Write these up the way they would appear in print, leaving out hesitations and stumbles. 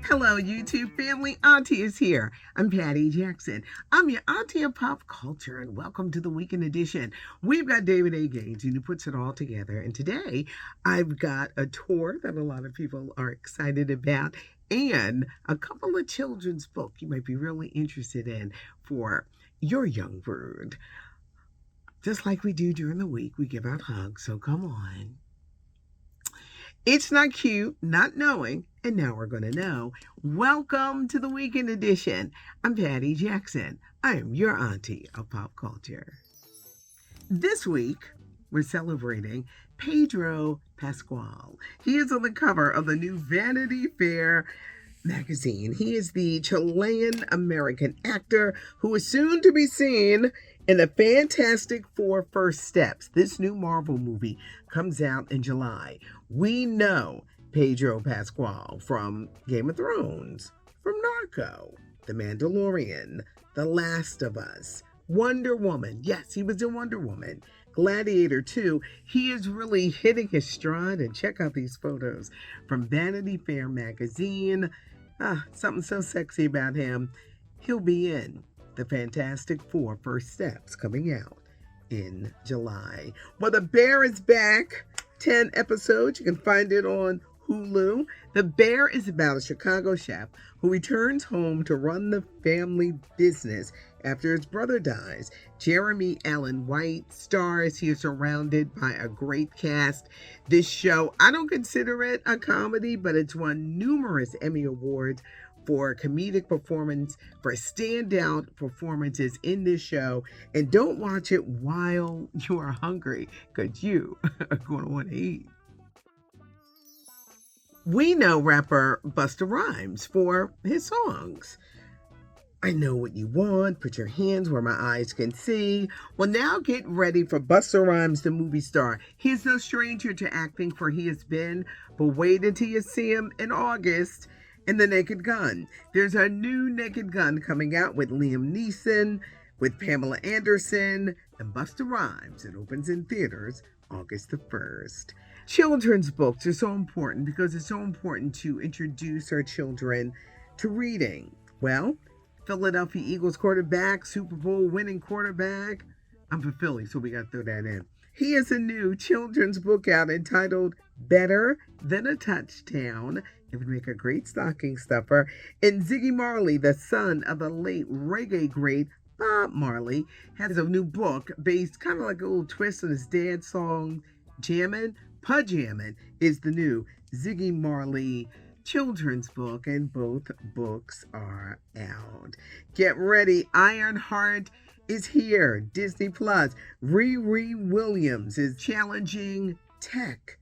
Hello, YouTube family. Auntie is here. I'm Patty Jackson. I'm your auntie of pop culture, and welcome to the weekend edition. We've got David A. Gaines, who puts it all together. And today, I've got a tour that a lot of people are excited about, and a couple of children's books you might be really interested in for your young bird. Just like we do during the week, we give out hugs, so come on. It's not cute, not knowing, and now we're going to know. Welcome to the weekend edition. I'm Patty Jackson. I am your auntie of pop culture. This week, we're celebrating Pedro Pascal. He is on the cover of the new Vanity Fair magazine. He is the Chilean-American actor who is soon to be seen in the Fantastic Four First Steps. This new Marvel movie comes out in July. We know Pedro Pascal from Game of Thrones, from Narco, The Mandalorian, The Last of Us, Wonder Woman. Yes, he was in Wonder Woman. Gladiator 2. He is really hitting his stride, and check out these photos from Vanity Fair magazine. Something so sexy about him. He'll be in the Fantastic Four First Steps coming out in July. Well, The Bear is back. 10 episodes. You can find it on Hulu. The Bear is about a Chicago chef who returns home to run the family business after his brother dies. Jeremy Allen White stars. He is surrounded by a great cast. This show, I don't consider it a comedy, but it's won numerous Emmy Awards for comedic performance, for standout performances in this show. And don't watch it while you are hungry, because you are going to want to eat. We know rapper Busta Rhymes for his songs. I Know What You Want, Put Your Hands Where My Eyes Can See. Well, now get ready for Busta Rhymes, the movie star. He's no stranger to acting, for he has been, but wait until you see him in August in The Naked Gun. There's a new Naked Gun coming out with Liam Neeson, with Pamela Anderson, and Busta Rhymes. It opens in theaters August the 1st. Children's books are so important because it's so important to introduce our children to reading. Well, Philadelphia Eagles quarterback, Super Bowl winning quarterback. I'm for Philly, so we got to throw that in. He has a new children's book out entitled Better Than a Touchdown. It would make a great stocking stuffer. And Ziggy Marley, the son of the late reggae great Bob Marley, has a new book based kind of like a little twist on his dad's song, Jammin'. Pajammin' is the new Ziggy Marley children's book, and both books are out. Get ready. Ironheart is here. Disney Plus. Riri Williams is challenging tech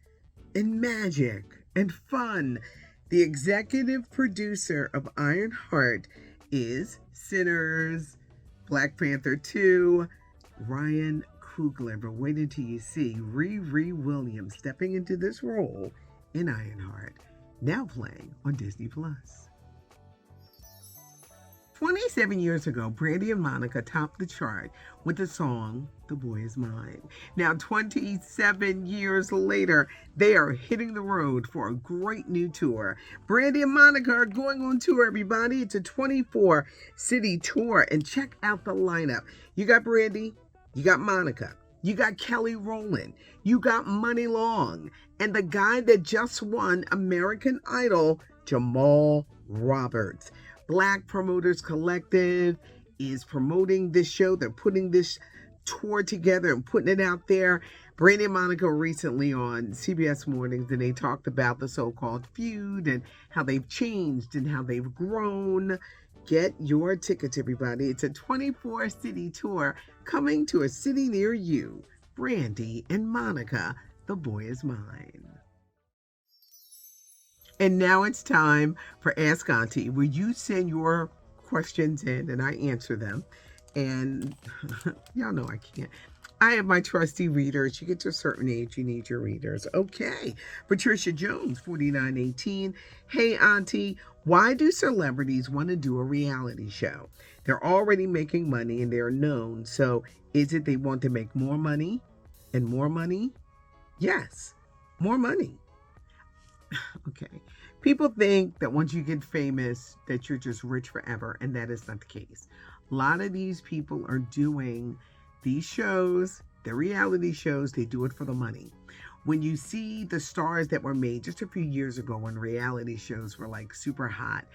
and magic and fun. The executive producer of Ironheart is Sinners, Black Panther 2, Ryan Coogler. But wait until you see Riri Williams stepping into this role in Ironheart, now playing on Disney Plus. 27 years ago, Brandy and Monica topped the chart with the song The Boy Is Mine. Now, 27 years later, they are hitting the road for a great new tour. Brandy and Monica are going on tour, everybody. It's a 24-city tour, and check out the lineup. You got Brandy, you got Monica, you got Kelly Rowland, you got Money Long, and the guy that just won American Idol, Jamal Roberts. Black Promoters Collective is promoting this show. They're putting this tour together and putting it out there. Brandy and Monica were recently on CBS Mornings, and they talked about the so-called feud and how they've changed and how they've grown. Get your tickets, everybody. It's a 24-city tour coming to a city near you. Brandy and Monica, The Boy Is Mine. And now it's time for Ask Auntie, where you send your questions in and I answer them. And y'all know I can't. I have my trusty readers. You get to a certain age, you need your readers. Okay. Patricia Jones, 4918. Hey, Auntie, why do celebrities want to do a reality show? They're already making money and they're known. So is it they want to make more money and more money? Yes, more money. Okay. People think that once you get famous that you're just rich forever, and that is not the case. A lot of these people are doing these shows, the reality shows, they do it for the money. When you see the stars that were made just a few years ago when reality shows were like super hot,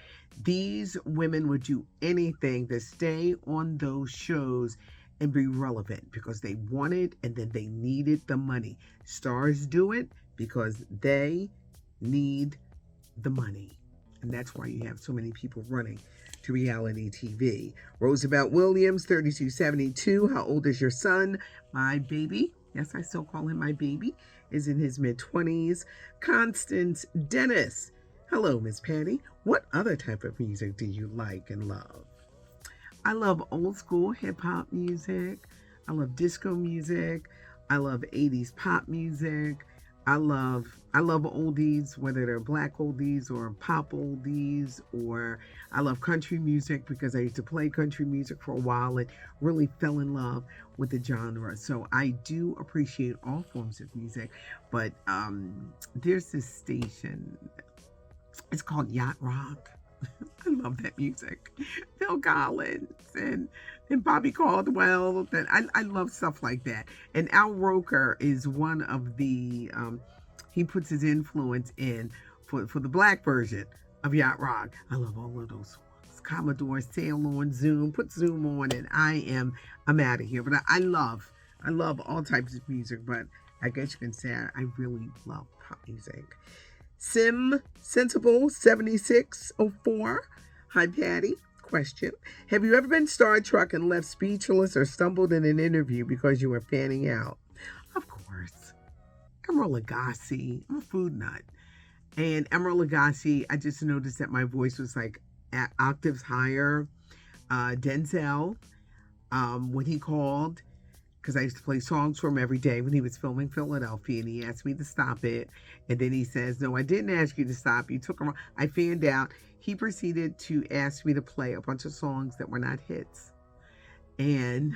these women would do anything to stay on those shows and be relevant because they wanted and then they needed the money. Stars do it because they need the money. And that's why you have so many people running to reality TV. Roosevelt Williams, 3272. How old is your son? My baby, yes, I still call him my baby, is in his mid-20s. Constance Dennis. Hello, Miss Patty. What other type of music do you like and love? I love old school hip hop music. I love disco music. I love 80s pop music. I love oldies, whether they're black oldies or pop oldies, or I love country music because I used to play country music for a while and really fell in love with the genre. So I do appreciate all forms of music, but there's this station. It's called Yacht Rock. I love that music. Phil Collins and Bobby Caldwell. And I love stuff like that. And Al Roker is one of the, he puts his influence in for the black version of Yacht Rock. I love all of those songs. Commodore, Sail On, Zoom, put Zoom on, and I'm out of here. But I love all types of music, but I guess you can say I really love pop music. Sensible 7604. Hi, Patty. Question. Have you ever been starstruck and left speechless or stumbled in an interview because you were fanning out? Of course. Emeril Lagasse. I'm a food nut. And Emeril Lagasse, I just noticed that my voice was like octaves higher. Denzel, when he called, because I used to play songs for him every day when he was filming Philadelphia, and he asked me to stop it. And then he says, no, I didn't ask you to stop. You took him. I fanned out. He proceeded to ask me to play a bunch of songs that were not hits. And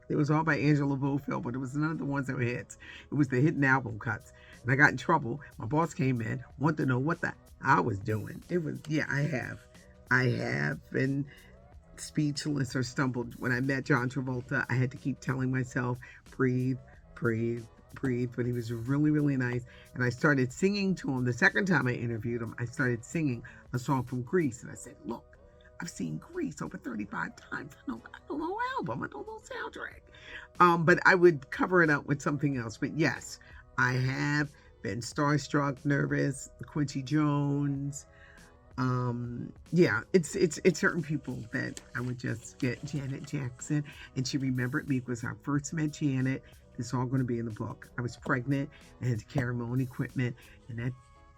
it was all by Angela Bofill, but it was none of the ones that were hits. It was the hidden album cuts. And I got in trouble. My boss came in, wanted to know what I was doing. It was, yeah, I have been speechless or stumbled. When I met John Travolta, I had to keep telling myself, breathe, breathe, breathe. But he was really, really nice. And I started singing to him. The second time I interviewed him, I started singing a song from Grease. And I said, look, I've seen Grease over 35 times. I know the whole album. I know the whole soundtrack. But I would cover it up with something else. But yes, I have been starstruck, nervous. Quincy Jones. Yeah, it's certain people that I would just get. Janet Jackson, and she remembered me because I first met Janet. It's all going to be in the book. I was pregnant. I had to carry my own equipment, and that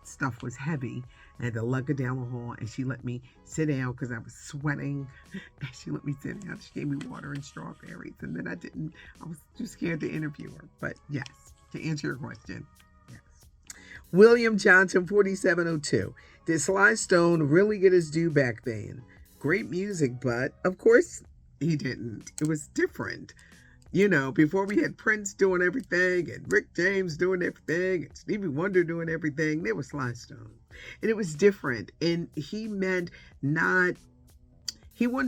stuff was heavy. I had to lug her down the hall, and she let me sit down because I was sweating. And she let me sit down. She gave me water and strawberries, and then I was too scared to interview her. But yes, to answer your question, yes. William Johnson, 4702. Did Sly Stone really get his due back then? Great music, but of course he didn't. It was different. You know, before we had Prince doing everything and Rick James doing everything and Stevie Wonder doing everything, there was Sly Stone. And it was different. And he wanted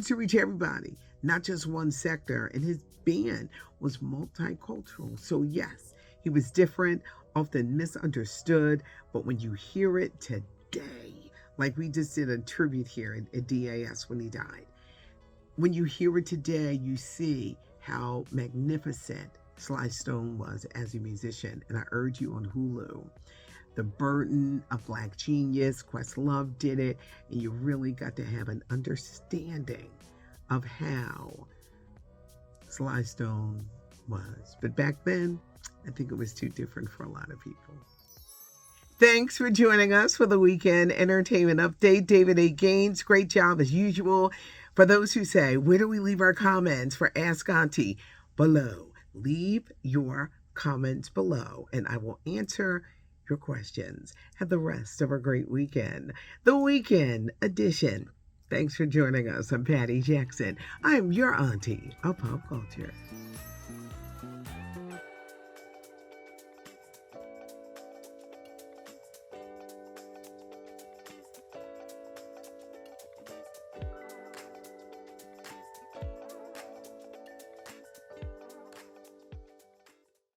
to reach everybody, not just one sector. And his band was multicultural. So yes, he was different, often misunderstood. But when you hear it today, like we just did a tribute here at DAS when he died. When you hear it today, you see how magnificent Sly Stone was as a musician. And I urge you on Hulu. The Burden of Black Genius, Questlove did it, and you really got to have an understanding of how Sly Stone was. But back then, I think it was too different for a lot of people. Thanks for joining us for the Weekend Entertainment Update. David A. Gaines, great job as usual. For those who say, where do we leave our comments for Ask Auntie? Below. Leave your comments below, and I will answer your questions. Have the rest of a great weekend. The Weekend Edition. Thanks for joining us. I'm Patty Jackson. I am your auntie of pop culture.